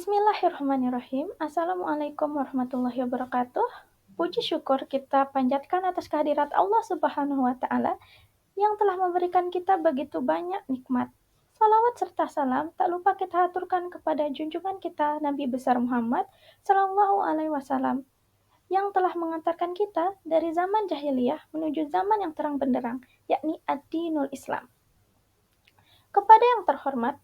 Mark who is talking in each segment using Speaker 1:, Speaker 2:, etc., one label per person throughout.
Speaker 1: Bismillahirrahmanirrahim. Assalamualaikum warahmatullahi wabarakatuh. Puji syukur kita panjatkan atas kehadirat Allah Subhanahu wa Ta'ala yang telah memberikan kita begitu banyak nikmat. Salawat serta salam tak lupa kita haturkan kepada junjungan kita Nabi besar Muhammad Sallallahu Alaihi Wasallam yang telah mengantarkan kita dari zaman jahiliyah menuju zaman yang terang benderang, yakni ad-dinul Islam. Kepada yang terhormat,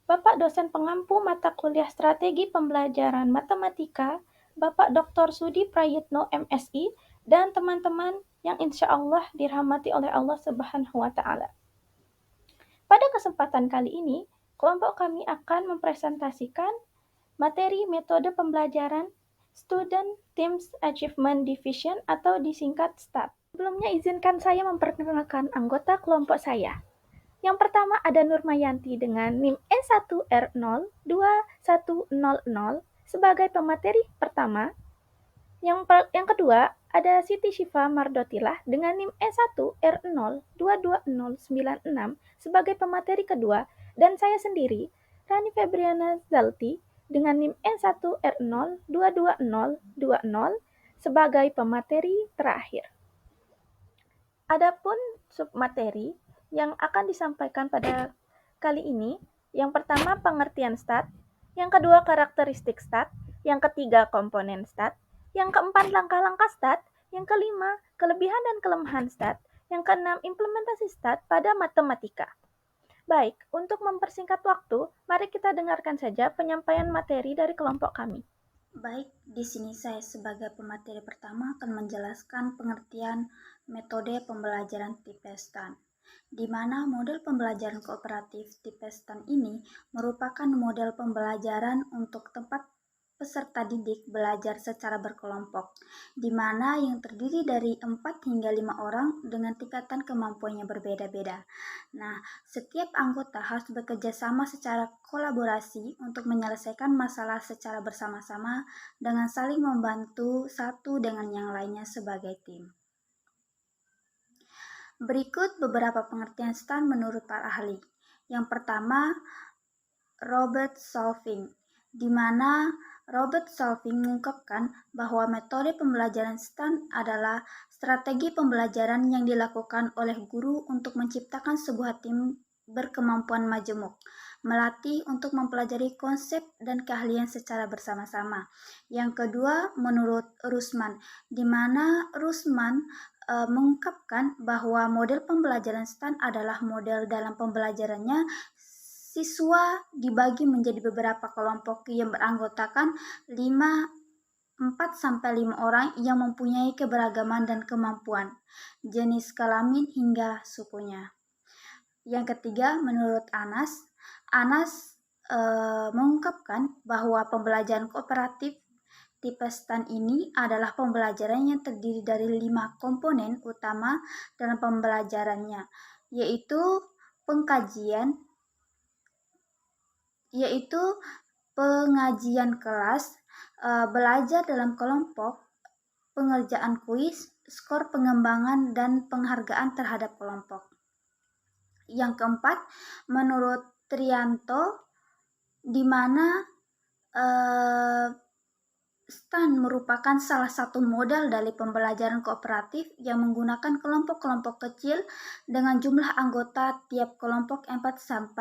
Speaker 1: Bapak dosen pengampu mata kuliah strategi pembelajaran matematika, Bapak Dr. Sudi Prayitno MSI, dan teman-teman yang insya Allah dirahmati oleh Allah Subhanahu wa Ta'ala. Pada kesempatan kali ini, kelompok kami akan mempresentasikan materi metode pembelajaran Student Teams Achievement Division atau disingkat STAD. Sebelumnya izinkan saya memperkenalkan anggota kelompok saya. Yang pertama ada Nurmayanti dengan NIM E1R02100 sebagai pemateri pertama. Yang kedua ada Siti Syifa Mardotilah dengan NIM E1R022096 sebagai pemateri kedua, dan saya sendiri Rani Febriana Zalti dengan NIM E1R022020 sebagai pemateri terakhir. Adapun submateri yang akan disampaikan pada kali ini, yang pertama pengertian STAD, yang kedua karakteristik STAD, yang ketiga komponen STAD, yang keempat langkah-langkah STAD, yang kelima kelebihan dan kelemahan STAD, yang keenam implementasi STAD pada matematika. Baik, untuk mempersingkat waktu, mari kita dengarkan saja penyampaian materi dari kelompok kami.
Speaker 2: Baik, di sini saya sebagai pemateri pertama akan menjelaskan pengertian metode pembelajaran tipe STAN, di mana model pembelajaran kooperatif tipe STAN ini merupakan model pembelajaran untuk tempat peserta didik belajar secara berkelompok, di mana yang terdiri dari 4 hingga 5 orang dengan tingkatan kemampuannya berbeda-beda. Nah, setiap anggota harus bekerja sama secara kolaborasi untuk menyelesaikan masalah secara bersama-sama dengan saling membantu satu dengan yang lainnya sebagai tim. Berikut beberapa pengertian STAN menurut para ahli. Yang pertama, Robert Solving, di mana Robert Solving mengungkapkan bahwa metode pembelajaran STAN adalah strategi pembelajaran yang dilakukan oleh guru untuk menciptakan sebuah tim berkemampuan majemuk, melatih untuk mempelajari konsep dan keahlian secara bersama-sama. Yang kedua, menurut Rusman, di mana Rusman mengungkapkan bahwa model pembelajaran STAN adalah model dalam pembelajarannya siswa dibagi menjadi beberapa kelompok yang beranggotakan 4-5 orang yang mempunyai keberagaman dan kemampuan, jenis kelamin hingga sukunya. Yang ketiga, menurut Anas mengungkapkan bahwa pembelajaran kooperatif tipe STAN ini adalah pembelajaran yang terdiri dari 5 komponen utama dalam pembelajarannya, yaitu pengajian kelas, belajar dalam kelompok, pengerjaan kuis, skor pengembangan, dan penghargaan terhadap kelompok. Yang keempat, menurut Trianto, di mana STAN merupakan salah satu model dari pembelajaran kooperatif yang menggunakan kelompok-kelompok kecil dengan jumlah anggota tiap kelompok 4-5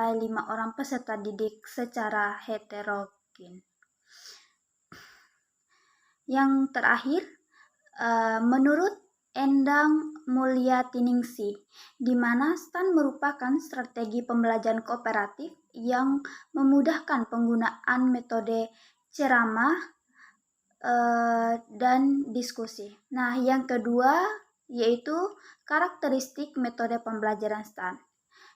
Speaker 2: orang peserta didik secara heterogen. Yang terakhir, menurut Endang Mulyatiningsih, di mana STAN merupakan strategi pembelajaran kooperatif yang memudahkan penggunaan metode ceramah dan diskusi. Nah, yang kedua yaitu karakteristik metode pembelajaran STAN,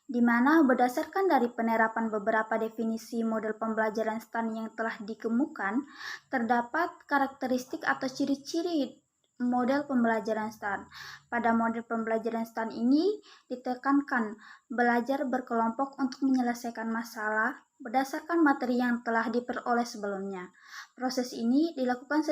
Speaker 2: di mana berdasarkan dari penerapan beberapa definisi model pembelajaran STAN yang telah dikemukakan, terdapat karakteristik atau ciri-ciri model pembelajaran STAN. Pada model pembelajaran STAN ini ditekankan belajar berkelompok untuk menyelesaikan masalah berdasarkan materi yang telah diperoleh sebelumnya. Proses ini dilakukan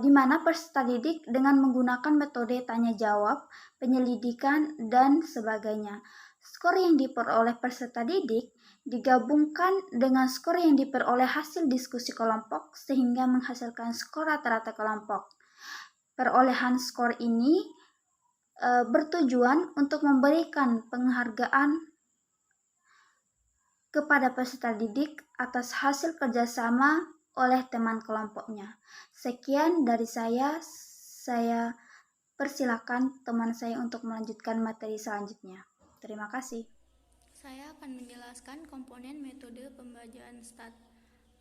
Speaker 2: di mana peserta didik dengan menggunakan metode tanya jawab, penyelidikan, dan sebagainya. Skor yang diperoleh peserta didik digabungkan dengan skor yang diperoleh hasil diskusi kelompok sehingga menghasilkan skor rata-rata kelompok. Perolehan skor ini bertujuan untuk memberikan penghargaan kepada peserta didik atas hasil kerjasama oleh teman kelompoknya. Sekian dari saya persilakan teman saya untuk melanjutkan materi selanjutnya. Terima kasih.
Speaker 3: Saya akan menjelaskan komponen metode pembelajaran STAT.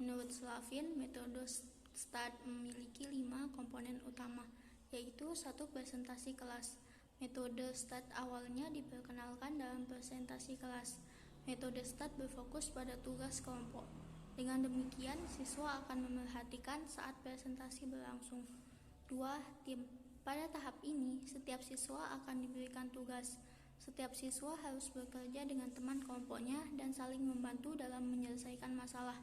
Speaker 3: Menurut Slavin, metode STAT memiliki 5 komponen utama, yaitu 1. Presentasi kelas. Metode STAT awalnya diperkenalkan dalam presentasi kelas. Metode STAT berfokus pada tugas kelompok. Dengan demikian, siswa akan memerhatikan saat presentasi berlangsung. 2. Tim. Pada tahap ini, setiap siswa akan diberikan tugas. Setiap siswa harus bekerja dengan teman kelompoknya dan saling membantu dalam menyelesaikan masalah.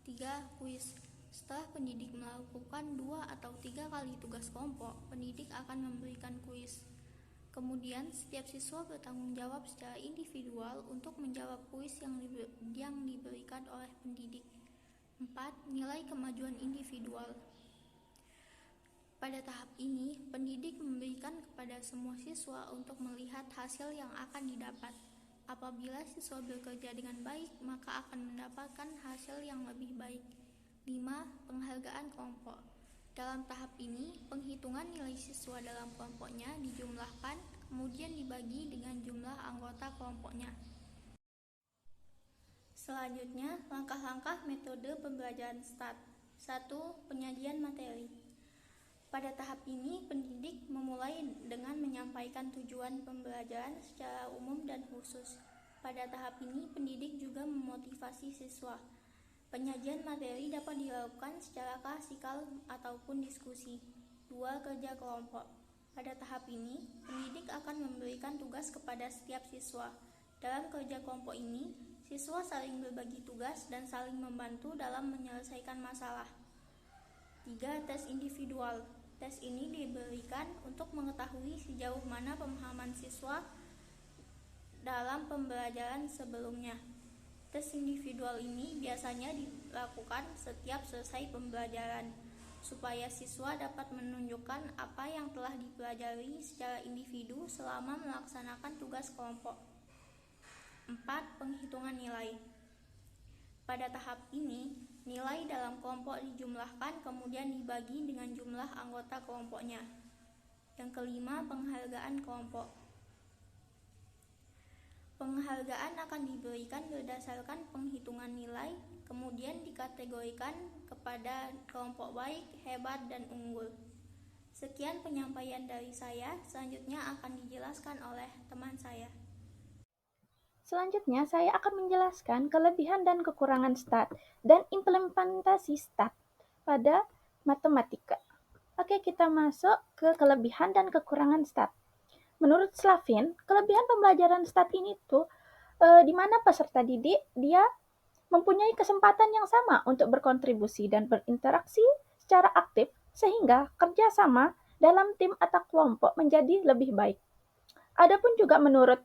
Speaker 3: 3. Kuis. Setelah pendidik melakukan 2 atau 3 kali tugas kelompok, pendidik akan memberikan kuis. Kemudian, setiap siswa bertanggung jawab secara individual untuk menjawab kuis yang diberikan oleh pendidik. 4. Nilai kemajuan individual. Pada tahap ini, pendidik memberikan kepada semua siswa untuk melihat hasil yang akan didapat. Apabila siswa bekerja dengan baik, maka akan mendapatkan hasil yang lebih baik. 5. Penghargaan kelompok. Dalam tahap ini, penghitungan nilai siswa dalam kelompoknya dijumlahkan, kemudian dibagi dengan jumlah anggota kelompoknya. Selanjutnya, langkah-langkah metode pembelajaran STAT. 1. Penyajian materi. Pada tahap ini, pendidik memulai dengan menyampaikan tujuan pembelajaran secara umum dan khusus. Pada tahap ini, pendidik juga memotivasi siswa. Penyajian materi dapat dilakukan secara klasikal ataupun diskusi. 2. Kerja kelompok. Pada tahap ini, pendidik akan memberikan tugas kepada setiap siswa. Dalam kerja kelompok ini, siswa saling berbagi tugas dan saling membantu dalam menyelesaikan masalah. 3. Tes individual. Tes ini diberikan untuk mengetahui sejauh mana pemahaman siswa dalam pembelajaran sebelumnya. Tes individual ini biasanya dilakukan setiap selesai pembelajaran, supaya siswa dapat menunjukkan apa yang telah dipelajari secara individu selama melaksanakan tugas kelompok. 4. Penghitungan nilai. Pada tahap ini, nilai dalam kelompok dijumlahkan kemudian dibagi dengan jumlah anggota kelompoknya. Yang kelima, penghargaan kelompok. Penghargaan akan diberikan berdasarkan penghitungan nilai, kemudian dikategorikan kepada kelompok baik, hebat, dan unggul. Sekian penyampaian dari saya, selanjutnya akan dijelaskan oleh teman saya.
Speaker 1: Selanjutnya, saya akan menjelaskan kelebihan dan kekurangan STAT dan implementasi STAT pada matematika. Oke, kita masuk ke kelebihan dan kekurangan STAT. Menurut Slavin, kelebihan pembelajaran STAT ini tuh di mana peserta didik dia mempunyai kesempatan yang sama untuk berkontribusi dan berinteraksi secara aktif sehingga kerjasama dalam tim atau kelompok menjadi lebih baik. Adapun juga menurut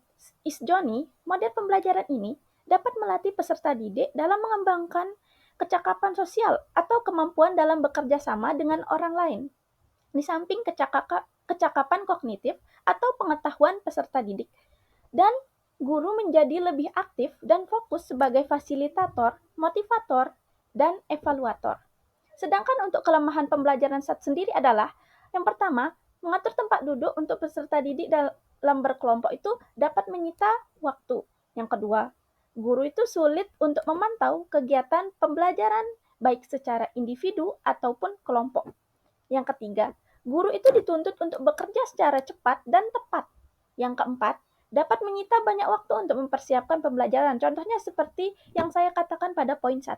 Speaker 1: Isjoni, model pembelajaran ini dapat melatih peserta didik dalam mengembangkan kecakapan sosial atau kemampuan dalam bekerja sama dengan orang lain. Di samping kecakapan kognitif atau pengetahuan peserta didik, dan guru menjadi lebih aktif dan fokus sebagai fasilitator, motivator, dan evaluator. Sedangkan untuk kelemahan pembelajaran STAT sendiri adalah, yang pertama, mengatur tempat duduk untuk peserta didik dalam berkelompok itu dapat menyita waktu. Yang kedua, guru itu sulit untuk memantau kegiatan pembelajaran baik secara individu ataupun kelompok. Yang ketiga, guru itu dituntut untuk bekerja secara cepat dan tepat. Yang keempat, dapat menyita banyak waktu untuk mempersiapkan pembelajaran. Contohnya seperti yang saya katakan pada poin 1.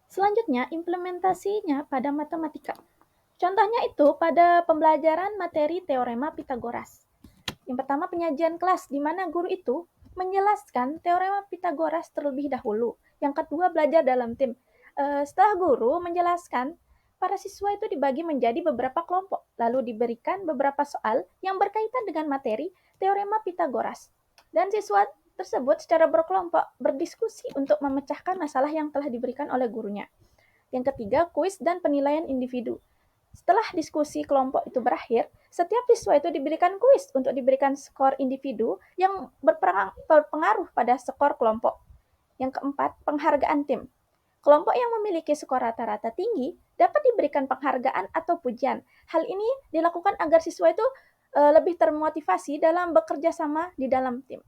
Speaker 1: Selanjutnya, implementasinya pada matematika. Contohnya itu pada pembelajaran materi teorema Pitagoras. Yang pertama, penyajian kelas, di mana guru itu menjelaskan teorema Pitagoras terlebih dahulu. Yang kedua, belajar dalam tim. Setelah guru menjelaskan, para siswa itu dibagi menjadi beberapa kelompok, lalu diberikan beberapa soal yang berkaitan dengan materi teorema Pitagoras. Dan siswa tersebut secara berkelompok berdiskusi untuk memecahkan masalah yang telah diberikan oleh gurunya. Yang ketiga, kuis dan penilaian individu. Setelah diskusi kelompok itu berakhir, setiap siswa itu diberikan kuis untuk diberikan skor individu yang berpengaruh pada skor kelompok. Yang keempat, penghargaan tim. Kelompok yang memiliki skor rata-rata tinggi dapat diberikan penghargaan atau pujian. Hal ini dilakukan agar siswa itu lebih termotivasi dalam bekerja sama di dalam tim.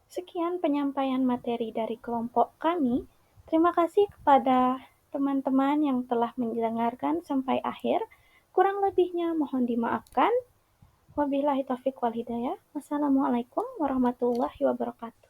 Speaker 1: Sekian penyampaian materi dari kelompok kami. Terima kasih kepada teman-teman yang telah mendengarkan sampai akhir. Kurang lebihnya mohon dimaafkan. Wabillahi taufiq wal hidayah. Wassalamualaikum warahmatullahi wabarakatuh.